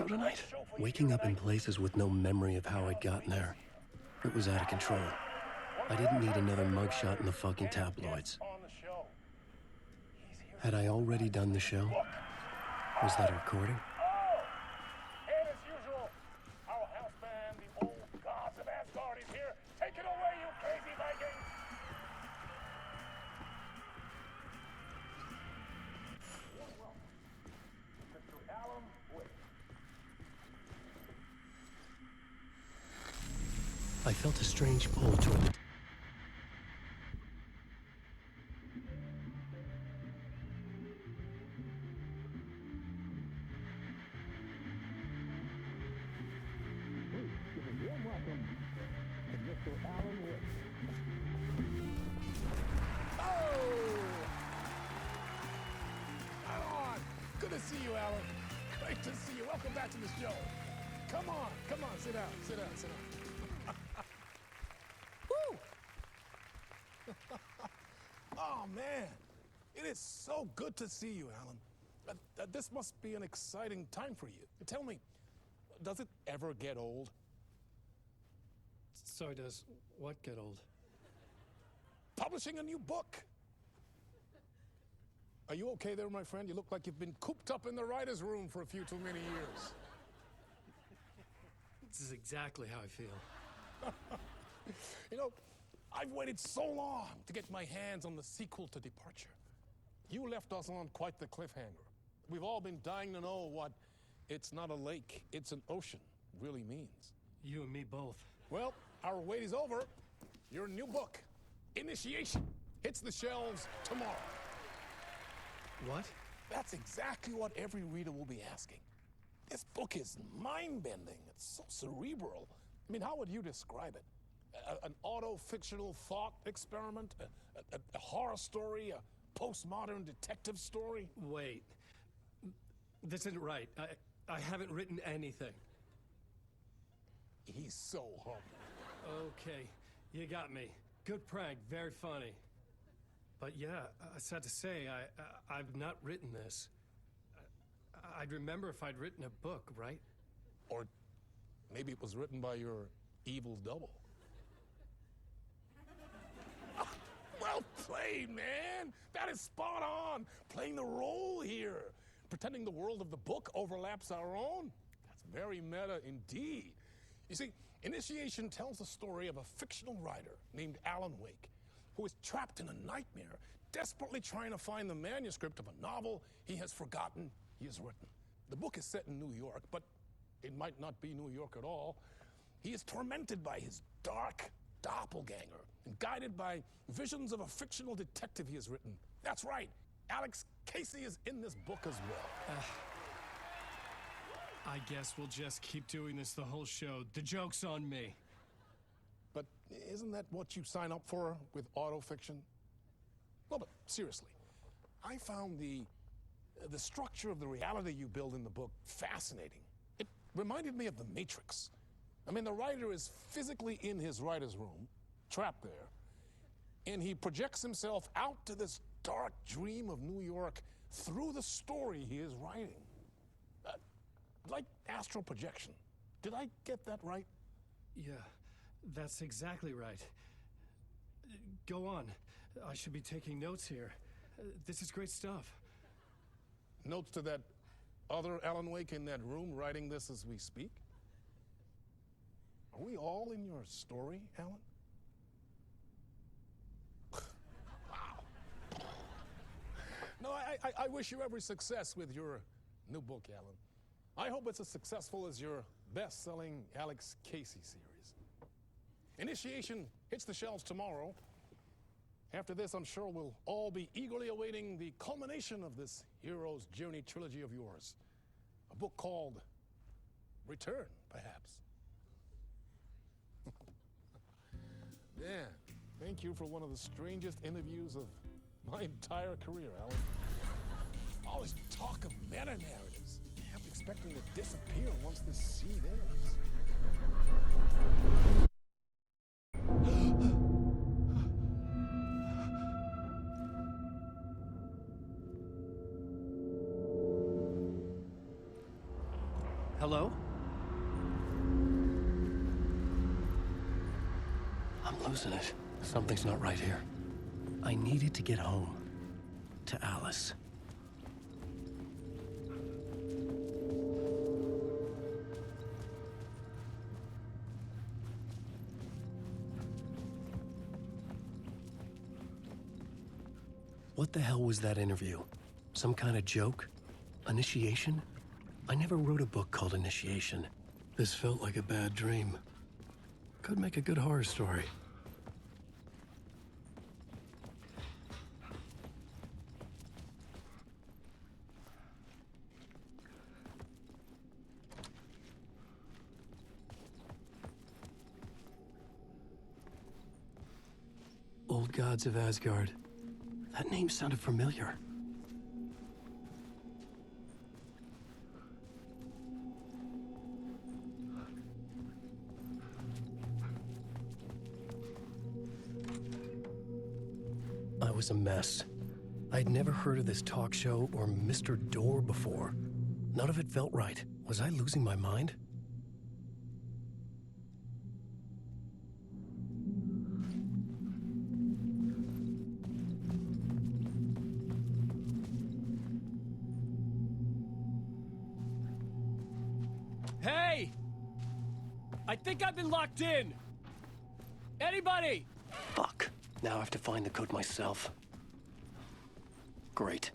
tonight. Waking up in places with no memory of how I'd gotten there. It was out of control. I didn't need another mugshot in the fucking tabloids. Had I already done the show? Was that a recording? And as usual, our house band, the old gods of Asgard, is here. Take it away, you crazy Vikings! Mr. Alan Wake. I felt a strange pull toward the... Good to see you, Alan. Great to see you. Welcome back to the show. Come on, sit down. Woo! Oh, man. It is so good to see you, Alan. This must be an exciting time for you. Tell me, does it ever get old? So does what get old? Publishing a new book. Are you okay there, my friend? You look like you've been cooped up in the writer's room for a few too many years. This is exactly how I feel. You know, I've waited so long to get my hands on the sequel to Departure. You left us on quite the cliffhanger. We've all been dying to know what "it's not a lake, it's an ocean" really means. You and me both. Well, our wait is over. Your new book, Initiation, hits the shelves tomorrow. What? That's exactly what every reader will be asking. This book is mind-bending. It's so cerebral. I mean, how would you describe it? An auto-fictional thought experiment? A horror story? A postmodern detective story? Wait. This isn't right. I haven't written anything. He's so humble. Okay, you got me. Good prank, very funny. But yeah, sad to say, I've not written this. I'd remember if I'd written a book, right? Or maybe it was written by your evil double. Well played, man! That is spot on! Playing the role here. Pretending the world of the book overlaps our own. That's very meta indeed. You see, Initiation tells the story of a fictional writer named Alan Wake, who is trapped in a nightmare, desperately trying to find the manuscript of a novel he has forgotten he has written. The book is set in New York, but it might not be New York at all. He is tormented by his dark doppelganger and guided by visions of a fictional detective he has written. That's right, Alex Casey is in this book as well. I guess we'll just keep doing this the whole show. The joke's on me. But isn't that what you sign up for with autofiction? No, but seriously, I found the structure of the reality you build in the book fascinating. It reminded me of The Matrix. I mean, the writer is physically in his writer's room, trapped there, and he projects himself out to this dark dream of New York through the story he is writing. Like astral projection. Did I get that right? Yeah, that's exactly right. Go on. I should be taking notes here. This is great stuff. Notes to that other Alan Wake in that room writing this as we speak? Are we all in your story, Alan? Wow. No, I wish you every success with your new book, Alan. I hope it's as successful as your best-selling Alex Casey series. Initiation hits the shelves tomorrow. After this, I'm sure we'll all be eagerly awaiting the culmination of this hero's journey trilogy of yours. A book called Return, perhaps. Yeah, thank you for one of the strangest interviews of my entire career, Alan. All this talk of meta-narratives. I'm expecting to disappear once this seed ends. Hello? Hello? I'm losing it. Something's not right here. I needed to get home. To Alice. What the hell was that interview? Some kind of joke? Initiation? I never wrote a book called Initiation. This felt like a bad dream. Could make a good horror story. Old Gods of Asgard. That name sounded familiar. I was a mess. I'd never heard of this talk show or Mr. Door before. None of it felt right. Was I losing my mind? Hey! I think I've been locked in! Anybody? Fuck. Now I have to find the code myself. Great.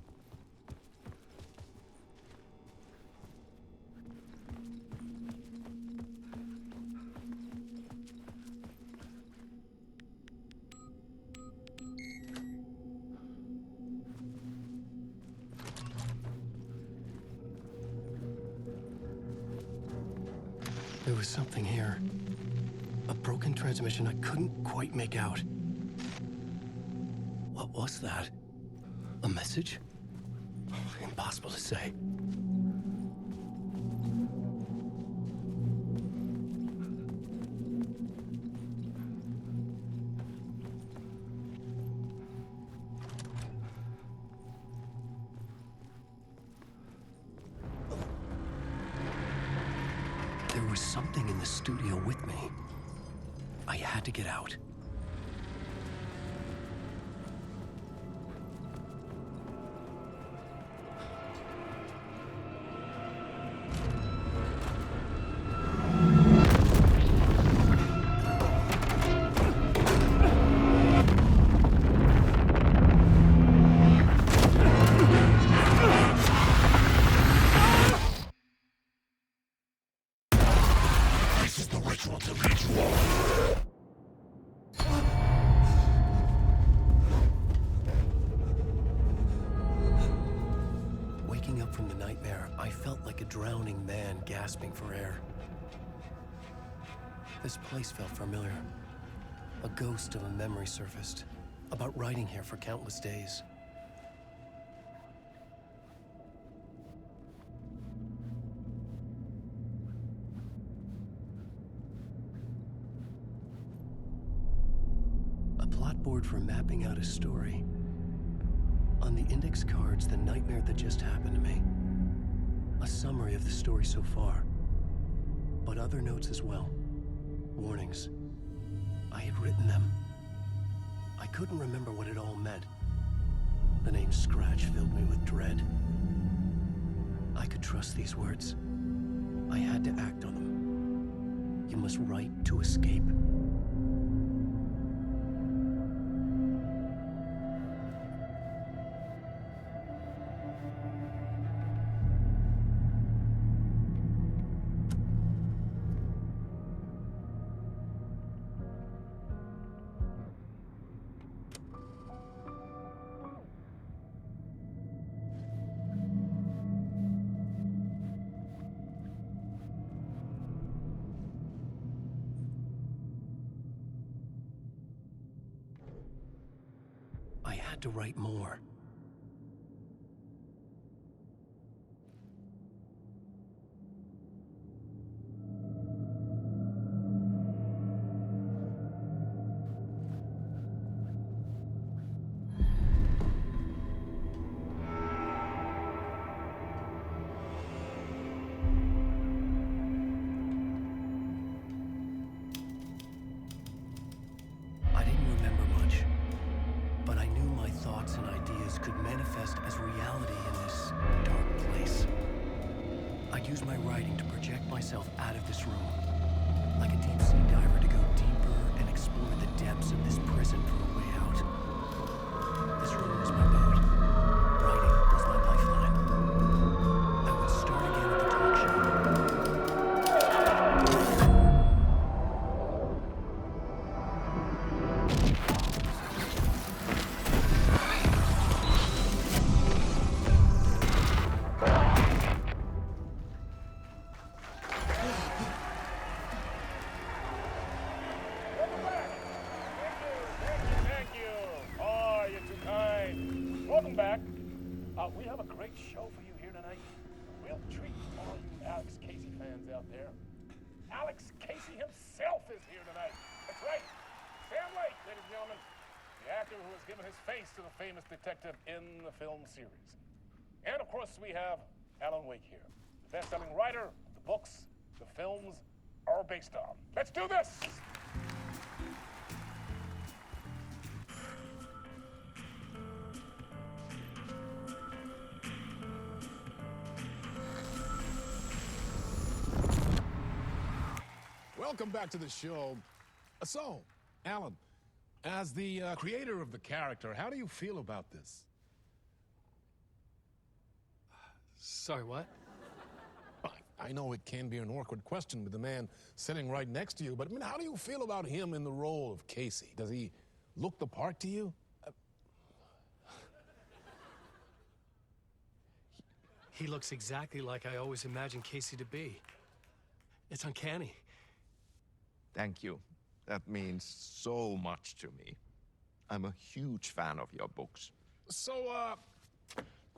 There was something here. A broken transmission I couldn't quite make out. What was that? A message? Impossible to say. There was something in the studio with me. I had to get out. This is the ritual to lead you on. Waking up from the nightmare, I felt like a drowning man gasping for air. This place felt familiar. A ghost of a memory surfaced, about riding here for countless days. A plot board for mapping out a story. On the index cards, the nightmare that just happened to me. A summary of the story so far. But other notes as well. Warnings. I had written them. I couldn't remember what it all meant. The name Scratch filled me with dread. I could trust these words. I had to act on them. You must write to escape. I had to write more. could manifest as reality in this dark place. I'd use my writing to project myself out of this room, like a deep sea diver to go deeper and explore the depths of this prison for a way out. This room was my boat. Writing was my lifeline. I would start again at the talk show. Thank you. Oh, you're too kind. Welcome back. We have a great show for you here tonight. We'll treat all you Alex Casey fans out there. Alex Casey himself is here tonight. That's right. Sam Lake, ladies and gentlemen. The actor who has given his face to the famous detective in the film series. And of course, we have Alan Wake here, the best-selling writer the books the films are based on. Let's do this! Welcome back to the show. So, Alan, as the creator of the character, how do you feel about this? Sorry, what? I know it can be an awkward question with the man sitting right next to you, but I mean, how do you feel about him in the role of Casey? Does he look the part to you? He looks exactly like I always imagined Casey to be. It's uncanny. Thank you. That means so much to me. I'm a huge fan of your books. So,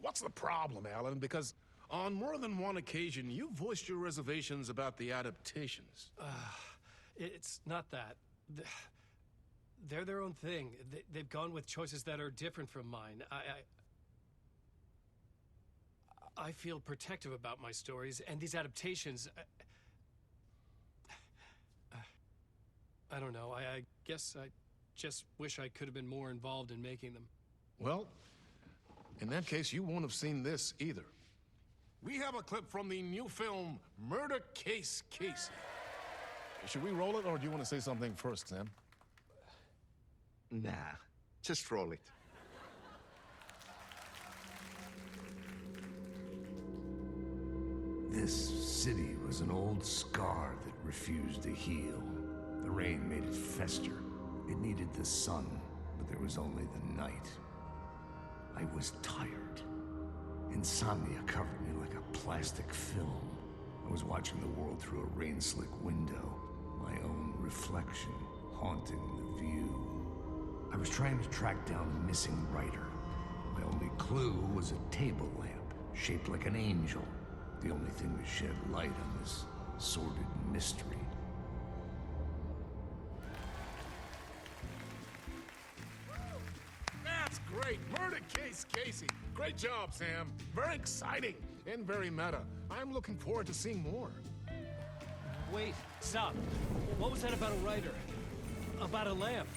what's the problem, Alan? Because on more than one occasion, you voiced your reservations about the adaptations. It's not that. They're their own thing. They've gone with choices that are different from mine. I feel protective about my stories, and these adaptations... I don't know. I guess I just wish I could have been more involved in making them. Well, in that case, you won't have seen this either. We have a clip from the new film, Murder Case Casey. Should we roll it, or do you want to say something first, Sam? Nah, just roll it. This city was an old scar that refused to heal. The rain made it fester. It needed the sun, but there was only the night. I was tired. Insomnia covered me like a plastic film. I was watching the world through a rain-slick window, my own reflection haunting the view. I was trying to track down a missing writer. My only clue was a table lamp, shaped like an angel. The only thing to shed light on this sordid mystery. That's great! Murder Case Casey! Great job, Sam. Very exciting and very meta. I'm looking forward to seeing more. Wait, stop. What was that about a writer? About a lamp?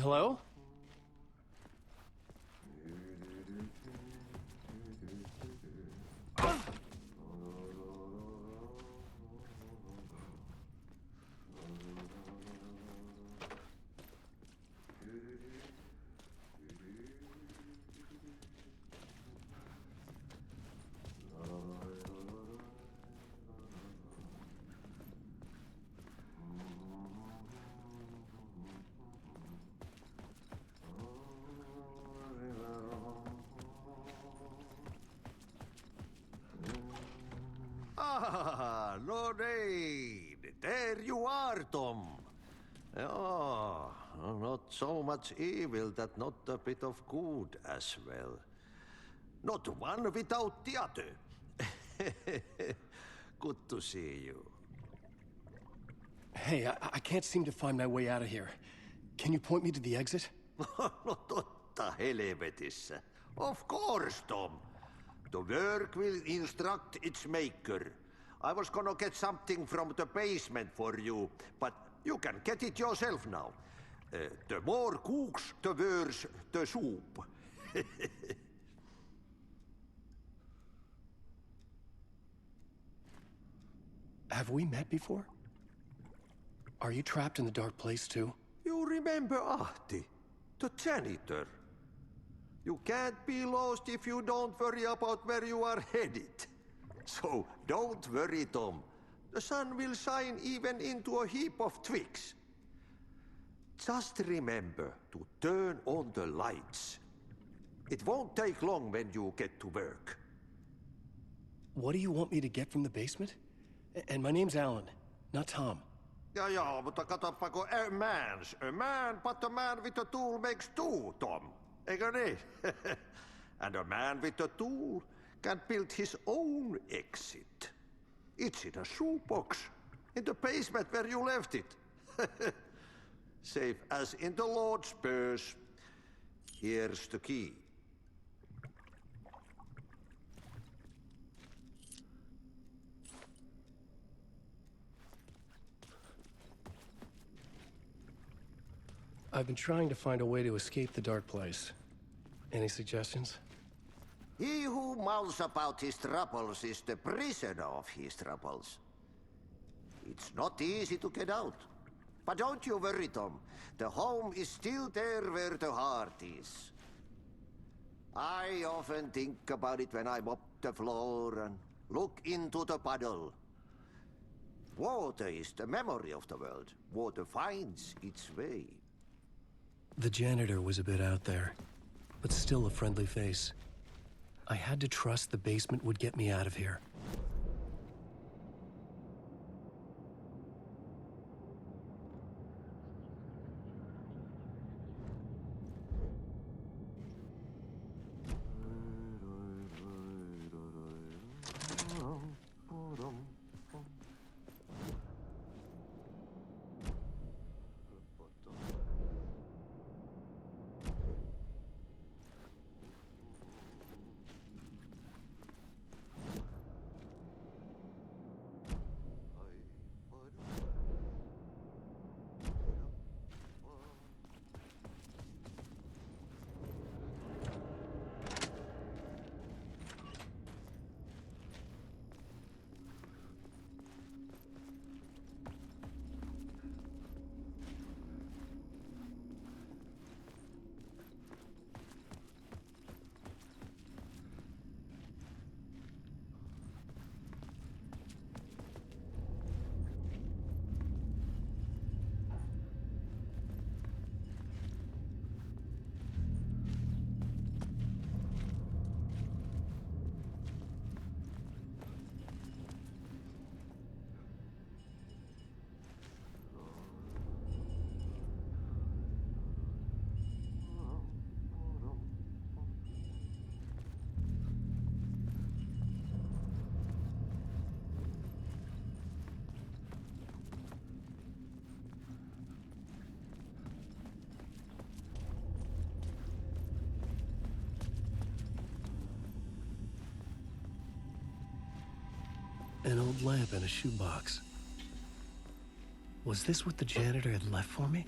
Hello? Ah, Lorraine! There you are, Tom. Oh, not so much evil that not a bit of good as well. Not one without the other. Good to see you. Hey, I can't seem to find my way out of here. Can you point me to the exit? No totta helvetissä. Of course, Tom. The work will instruct its maker. I was gonna get something from the basement for you, but you can get it yourself now. The more cooks, the worse the soup. Have we met before? Are you trapped in the dark place too? You remember Ahti, the janitor. You can't be lost if you don't worry about where you are headed. So don't worry, Tom. The sun will shine even into a heap of twigs. Just remember to turn on the lights. It won't take long when you get to work. What do you want me to get from the basement? And my name's Alan, not Tom. Ja, mutta katsopako a man, but a man with a tool makes two, Tom. Eikö niin? And a man with a tool can build his own exit. It's in a shoebox, in the basement where you left it. Safe as in the Lord's purse. Here's the key. I've been trying to find a way to escape the dark place. Any suggestions? He who mouths about his troubles is the prisoner of his troubles. It's not easy to get out. But don't you worry, Tom. The home is still there where the heart is. I often think about it when I mop the floor and look into the puddle. Water is the memory of the world. Water finds its way. The janitor was a bit out there, but still a friendly face. I had to trust the basement would get me out of here. An old lamp in a shoebox. Was this what the janitor had left for me?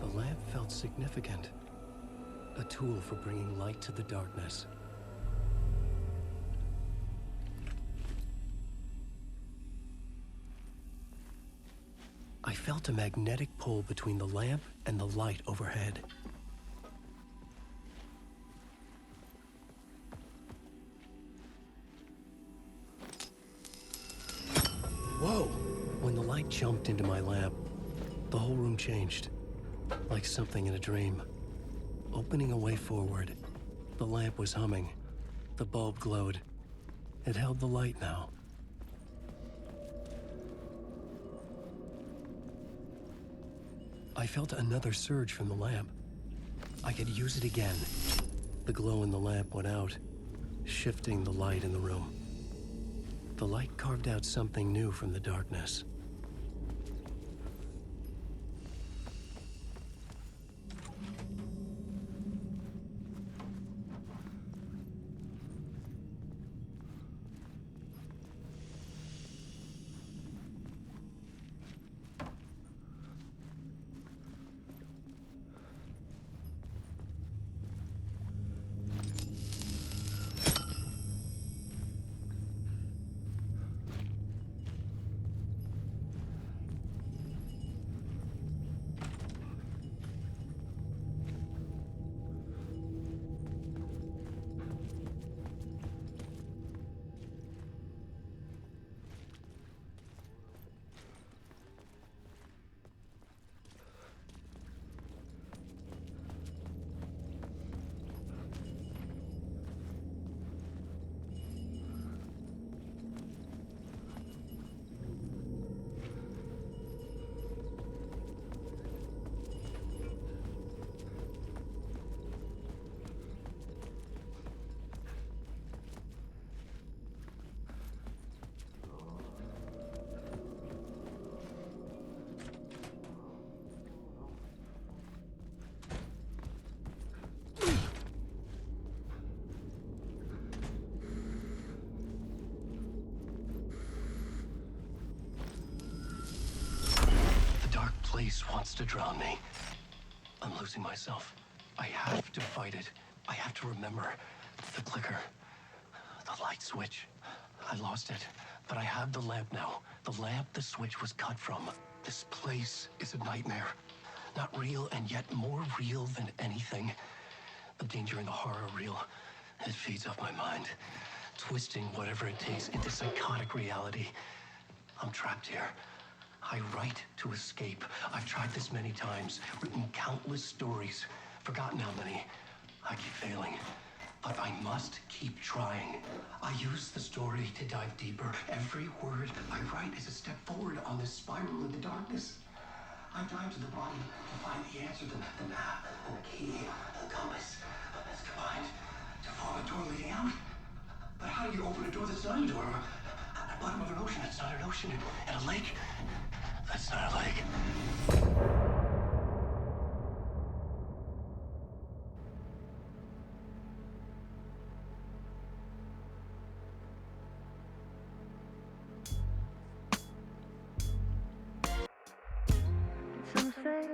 The lamp felt significant. A tool for bringing light to the darkness. I felt a magnetic pull between the lamp and the light overhead. Whoa! When the light jumped into my lamp, the whole room changed, like something in a dream. Opening a way forward, the lamp was humming. The bulb glowed. It held the light now. I felt another surge from the lamp. I could use it again. The glow in the lamp went out, shifting the light in the room. The light carved out something new from the darkness. Place wants to drown me. I'm losing myself. I have to fight it. I have to remember. The clicker. The light switch. I lost it. But I have the lamp now. The lamp the switch was cut from. This place is a nightmare. Not real, and yet more real than anything. The danger and the horror are real. It feeds off my mind. Twisting whatever it takes into psychotic reality. I'm trapped here. I write to escape. I've tried this many times, written countless stories, forgotten how many. I keep failing, but I must keep trying. I use the story to dive deeper. Every word I write is a step forward on this spiral in the darkness. I dive to the bottom to find the answer, the map, and the key, and the compass. It's combined to form a door leading out. But how do you open a door that's not a door? At the bottom of an ocean, that's not an ocean. And a lake, that's not a lake. Some say